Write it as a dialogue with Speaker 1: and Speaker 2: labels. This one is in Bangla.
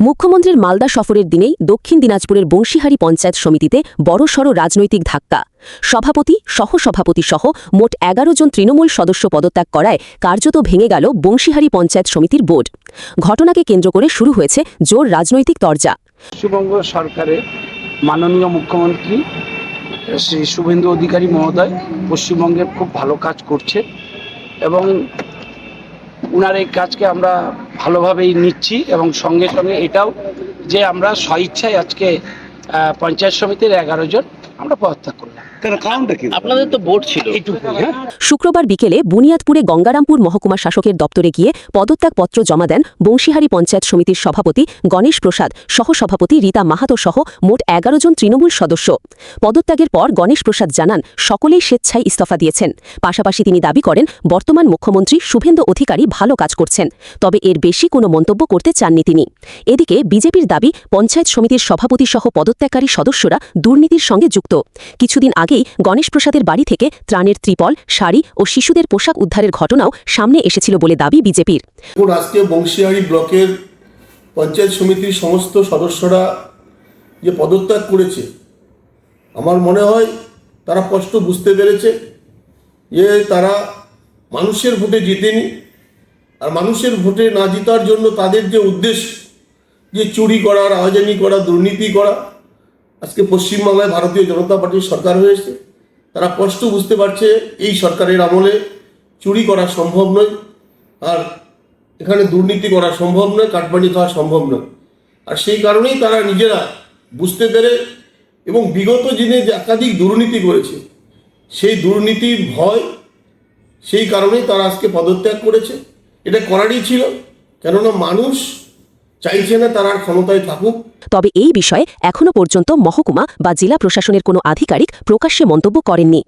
Speaker 1: মুখ্যমন্ত্রীর মালদা সফরের দিনেই দক্ষিণ দিনাজপুরের বংশীহারি পঞ্চায়েত সমিতিতে বড়সড় রাজনৈতিক ধাক্কা। সভাপতি সহসভাপতি সহ মোট ১১ জন তৃণমূল সদস্য পদত্যাগ করায় কার্যত ভেঙে গেল বংশীহারি পঞ্চায়েত সমিতির বোর্ড। ঘটনাকে কেন্দ্র করে শুরু হয়েছে জোর রাজনৈতিক তরজা।
Speaker 2: পশ্চিমবঙ্গ সরকারের মাননীয় মুখ্যমন্ত্রী শ্রী শুভেন্দু অধিকারী মহোদয় পশ্চিমবঙ্গের খুব ভালো কাজ করছে এবং উনার এই কাজকে আমরা ভালোভাবেই নিচ্ছি এবং সঙ্গে সঙ্গে এটাও যে আমরা স্বইচ্ছায় আজকে পঞ্চায়েত সমিতির ১১ জন আমরা পদত্যাগ করলাম।
Speaker 3: আপনাদের তো বোর্ড ছিল।
Speaker 1: শুক্রবার বিকেলে বুনিয়াদপুরে গঙ্গারামপুর মহকুমা শাসকের দপ্তরে গিয়ে পদত্যাগপত্র জমা দেন বংশীহারি পঞ্চায়েত সমিতির সভাপতি গণেশ প্রসাদ, সহসভাপতি রীতা মাহাতো সহ মোট ১১ জন তৃণমূল সদস্য। পদত্যাগের পর গণেশ প্রসাদ জানান সকলেই স্বেচ্ছায় ইস্তফা দিয়েছেন। পাশাপাশি তিনি দাবি করেন বর্তমান মুখ্যমন্ত্রী শুভেন্দু অধিকারী ভালো কাজ করছেন, তবে এর বেশি কোনো মন্তব্য করতে চাননি তিনি। এদিকে বিজেপির দাবি পঞ্চায়েত সমিতির সভাপতি সহ পদত্যাগকারী সদস্যরা দুর্নীতির সঙ্গে যুক্ত। কিছুদিন আগেই গণেশ প্রসাদের বাড়ি থেকে ত্রাণের ত্রিপল, শাড়ি ও শিশুদের পোশাক উদ্ধারের ঘটনাও সামনে এসেছিল বলে দাবি বিজেপির।
Speaker 4: আজকে বংশীহারি ব্লকের পঞ্চায়েত সমিতির সমস্ত সদস্যরা যে পদত্যাগ করেছে, আমার মনে হয় তারা স্পষ্ট বুঝতে পেরেছে যে তারা মানুষের ভোটে জিতেনি, আর মানুষের ভোটে না জেতার জন্য তাদের যে উদ্দেশ্য যে চুরি করা, রাজনীতি করা, দুর্নীতি করা, আজকে পশ্চিমবাংলায় ভারতীয় জনতা পার্টির সরকার হয়েছে। তারা স্পষ্ট বুঝতে পারছে এই সরকারের আমলে চুরি করা সম্ভব নয়, আর এখানে দুর্নীতি করা সম্ভব নয়, কাটমানি খাওয়া সম্ভব নয়। আর সেই কারণেই তারা নিজেরা বুঝতে পেরে এবং বিগত দিনে যে একাধিক দুর্নীতি করেছে সেই দুর্নীতির ভয়, সেই কারণেই তারা আজকে পদত্যাগ করেছে। এটা করারই ছিল, কেননা মানুষ চাইছে না তারা ক্ষমতায় থাকুক।
Speaker 1: তবে এই বিষয়ে এখনো পর্যন্ত মহকুমা বা জেলা প্রশাসনের কোনো আধিকারিক প্রকাশ্যে মন্তব্য করেননি।